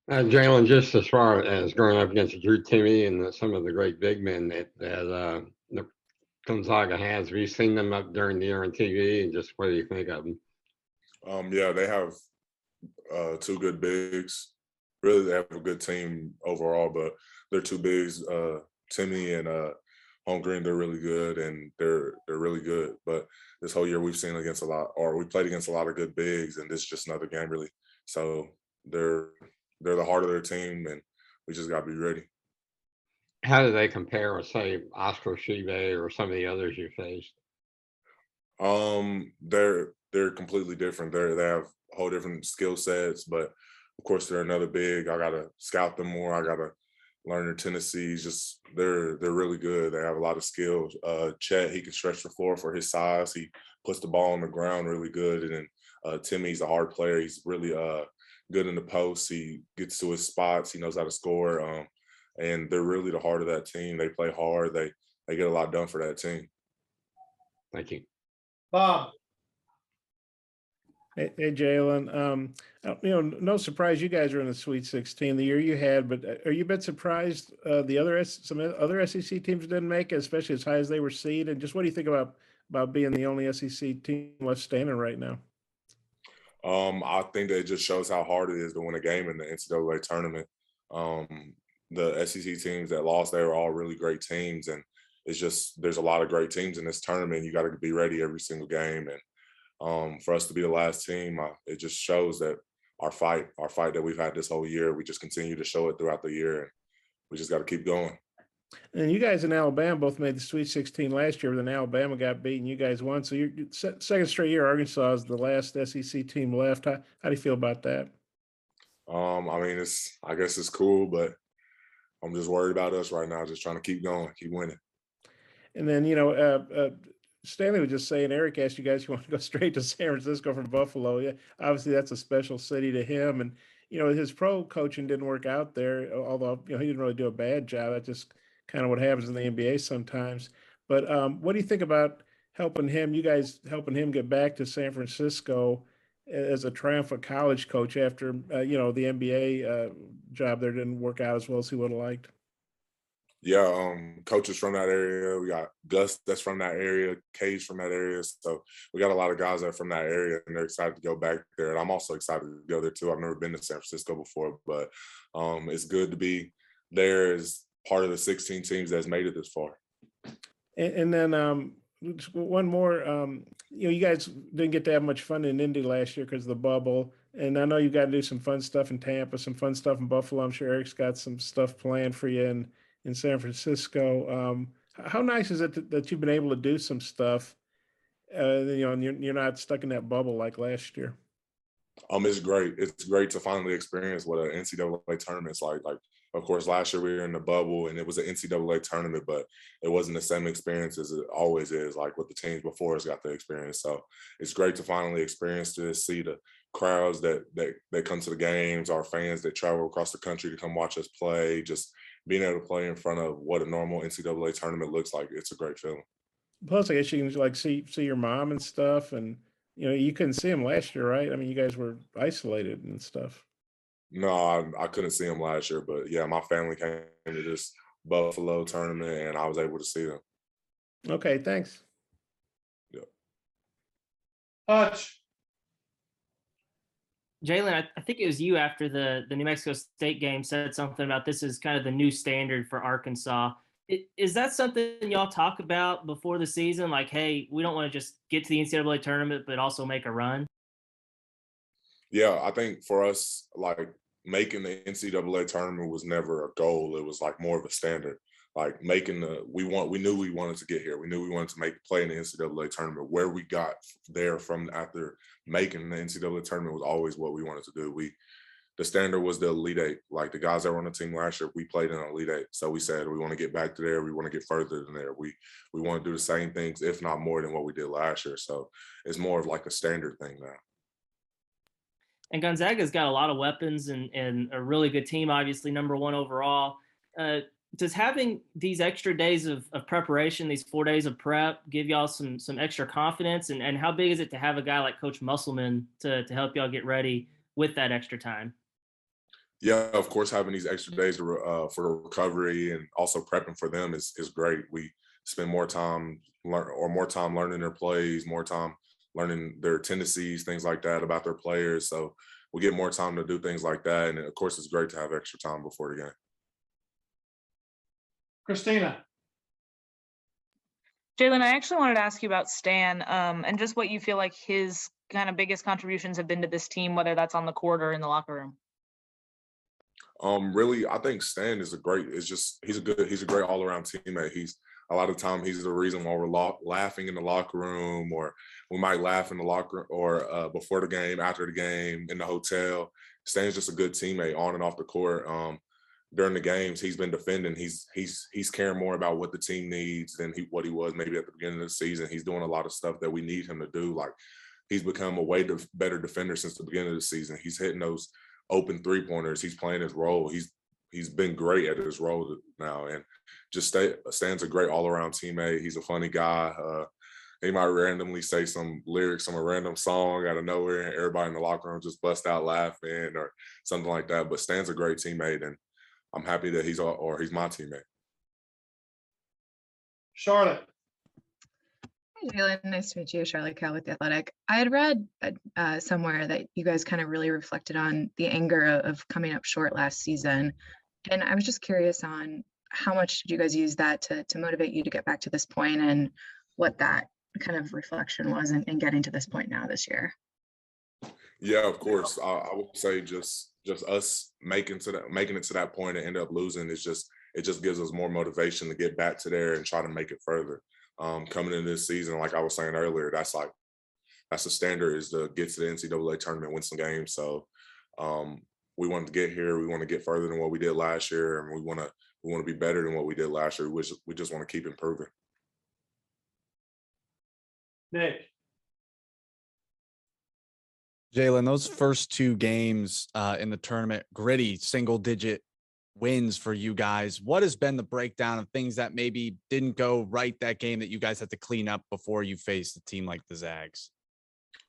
Jaylin, just as far as growing up against Drew Timmy and some of the great big men that Gonzaga has, have you seen them up during the year on TV, and just what do you think of them? Yeah, they have two good bigs. Really, they have a good team overall, but they're two bigs. Timmy and Holmgren, they're really good, and they're really good. But this whole year, we've seen against a lot, or we played against a lot of good bigs, and this is just another game, really. So they're they're the heart of their team, and we just got to be ready. How do they compare with, say, Oscar Shibe or some of the others you faced? They're completely different. They have whole different skill sets, but of course they're another big. I gotta scout them more. I gotta learn their tendencies. Just they're really good. They have a lot of skills. Chet, he can stretch the floor for his size. He puts the ball on the ground really good. And then Timmy's a hard player. He's really good in the post. He gets to his spots. He knows how to score. And they're really the heart of that team. They play hard. They get a lot done for that team. Thank you. Bob. Hey, Jaylin. No surprise you guys are in the Sweet 16 the year you had, but are you a bit surprised some other SEC teams didn't make it, especially as high as they were seeded? And just what do you think about being the only SEC team left standing right now? I think that it just shows how hard it is to win a game in the NCAA tournament. The SEC teams that lost, they were all really great teams, and it's just there's a lot of great teams in this tournament. You got to be ready every single game, and for us to be the last team, it just shows that our fight that we've had this whole year, we just continue to show it throughout the year, and we just got to keep going. And you guys in Alabama both made the Sweet 16 last year, but then Alabama got beaten. You guys won. So you're second straight year, Arkansas is the last SEC team left. How do you feel about that? I mean, I guess it's cool, but I'm just worried about us right now, just trying to keep going, keep winning. And then, Stanley was just saying, Eric asked you guys, you want to go straight to San Francisco from Buffalo. Yeah, obviously that's a special city to him. And, his pro coaching didn't work out there, although, he didn't really do a bad job. That's just kind of what happens in the NBA sometimes. But what do you think about you guys helping him get back to San Francisco as a triumphant college coach after, the NBA job there didn't work out as well as he would have liked? Yeah, coaches from that area. We got Gus that's from that area, Cage from that area. So we got a lot of guys that are from that area, and they're excited to go back there. And I'm also excited to go there too. I've never been to San Francisco before, but it's good to be there as part of the 16 teams that's made it this far. And then one more. You guys didn't get to have much fun in Indy last year because of the bubble. And I know you got to do some fun stuff in Tampa, some fun stuff in Buffalo. I'm sure Eric's got some stuff planned for you in San Francisco. How nice is it that you've been able to do some stuff, and you're not stuck in that bubble like last year? It's great. It's great to finally experience what an NCAA tournament's like. Like, of course, last year we were in the bubble and it was an NCAA tournament, but it wasn't the same experience as it always is, like what the teams before us got to experience. So it's great to finally experience this, see the crowds that come to the games, our fans that travel across the country to come watch us play, just being able to play in front of what a normal NCAA tournament looks like. It's a great feeling. Plus, I guess you can see your mom and stuff, and you couldn't see him last year, right? I mean, you guys were isolated and stuff. No, I couldn't see them last year, but yeah, my family came to this Buffalo tournament and I was able to see them. Okay, thanks. Yeah. Hutch. Jaylin, I think it was you after the New Mexico State game said something about this is kind of the new standard for Arkansas. Is that something y'all talk about before the season? Like, hey, we don't want to just get to the NCAA tournament, but also make a run? Yeah, I think for us, like making the NCAA tournament was never a goal. It was like more of a standard. Like we knew we wanted to get here. We knew we wanted to play in the NCAA tournament. Where we got there from after making the NCAA tournament was always what we wanted to do. The standard was the Elite Eight. Like the guys that were on the team last year, we played in the Elite Eight. So we said we want to get back to there. We want to get further than there. We want to do the same things, if not more than what we did last year. So it's more of like a standard thing now. And Gonzaga's got a lot of weapons and a really good team, obviously number one overall. Does having these extra days of preparation, these 4 days of prep, give y'all some extra confidence? And how big is it to have a guy like Coach Musselman to help y'all get ready with that extra time? Yeah, of course, having these extra days for the recovery and also prepping for them is great. We spend more time learning their plays, more time learning their tendencies, things like that about their players. So we get more time to do things like that. And of course, it's great to have extra time before the game. Christina. Jaylin, I actually wanted to ask you about Stan and just what you feel like his kind of biggest contributions have been to this team, whether that's on the court or in the locker room. Really, I think Stan is he's a great all around teammate. A lot of time he's the reason why we're laughing in the locker room, or we might laugh in the locker or before the game, after the game, in the hotel. Stan's just a good teammate on and off the court. During the games, he's been defending. He's caring more about what the team needs than what he was maybe at the beginning of the season. He's doing a lot of stuff that we need him to do. Like, he's become a better defender since the beginning of the season. He's hitting those open 3-pointers. He's playing his role. He's been great at his role now, and just Stan's a great all-around teammate. He's a funny guy. He might randomly say some lyrics from a random song out of nowhere, and everybody in the locker room just bust out laughing or something like that. But Stan's a great teammate, and I'm happy that he's my teammate. Charlotte. Hi, Jaylin. Nice to meet you. Charlotte Cal with The Athletic. I had read somewhere that you guys kind of really reflected on the anger of coming up short last season. And I was just curious on how much did you guys use that to motivate you to get back to this point, and what that kind of reflection was in getting to this point now this year? Yeah, of course. I would say just us making it to that point and end up losing it just gives us more motivation to get back to there and try to make it further. Coming into this season, like I was saying earlier, that's the standard, is to get to the NCAA tournament, win some games. So we want to get here. We want to get further than what we did last year, and we want to be better than what we did last year. We just want to keep improving. Nick. Jaylin, those first 2 games in the tournament, gritty single-digit wins for you guys. What has been the breakdown of things that maybe didn't go right that game that you guys had to clean up before you faced a team like the Zags?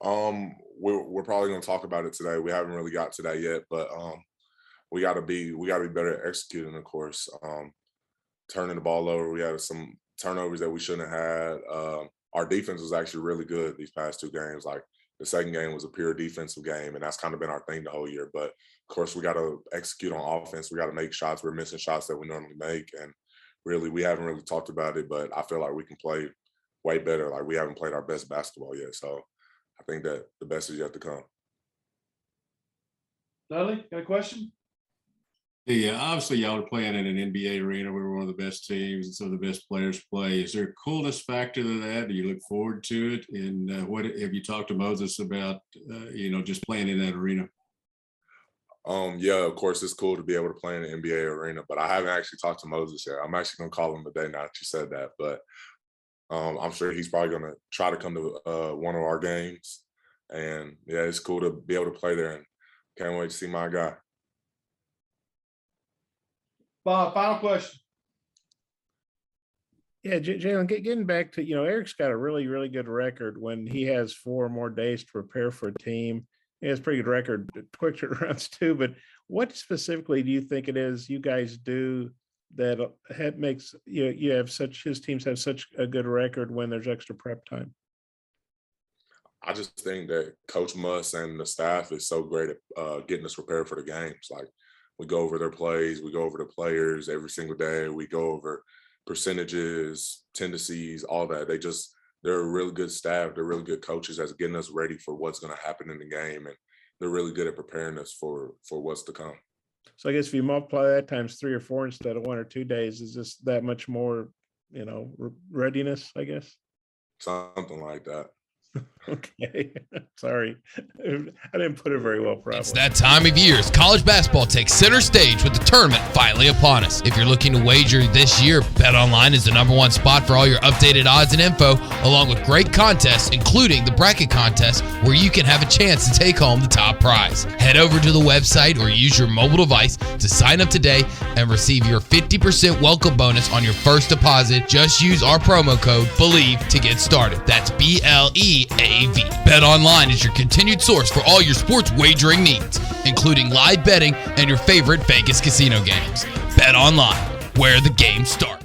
We're probably going to talk about it today. We haven't really got to that yet, but we got to be better at executing, of course. Turning the ball over. We had some turnovers that we shouldn't have had. Our defense was actually really good these past 2 games. Like, the second game was a pure defensive game, and that's kind of been our thing the whole year. But of course, we got to execute on offense. We got to make shots. We're missing shots that we normally make, and really, we haven't really talked about it. But I feel like we can play way better. Like, we haven't played our best basketball yet. So I think that the best is yet to come. Dudley, got a question? Yeah, obviously y'all are playing in an NBA arena. We were one of the best teams and some of the best players play. Is there a coolness factor to that? Do you look forward to it? And what have you talked to Moses about, just playing in that arena? Yeah, of course, it's cool to be able to play in the NBA arena, but I haven't actually talked to Moses yet. I'm actually going to call him today now that you said that, but I'm sure he's probably going to try to come to one of our games. And yeah, it's cool to be able to play there, and can't wait to see my guy. Bob, final question. Yeah, Jaylin, getting back to, Eric's got a really, really good record when he has 4 or more days to prepare for a team. He has a pretty good record, quick turnarounds too, but what specifically do you think it is you guys do that makes his teams have such a good record when there's extra prep time? I just think that Coach Muss and the staff is so great at getting us prepared for the games. Like, we go over their plays, we go over the players every single day. We go over percentages, tendencies, all that. They're a really good staff. They're really good coaches at getting us ready for what's going to happen in the game. And they're really good at preparing us for what's to come. So I guess if you multiply that times 3 or 4 instead of 1 or 2 days, is just that much more, readiness, I guess? Something like that. Okay, sorry. I didn't put it very well, probably. It's that time of year as college basketball takes center stage with the tournament finally upon us. If you're looking to wager this year, BetOnline is the #1 spot for all your updated odds and info, along with great contests, including the bracket contest, where you can have a chance to take home the top prize. Head over to the website or use your mobile device to sign up today and receive your 50% welcome bonus on your first deposit. Just use our promo code BELIEVE to get started. That's BLEAV BetOnline is your continued source for all your sports wagering needs, including live betting and your favorite Vegas casino games. BetOnline, where the game starts.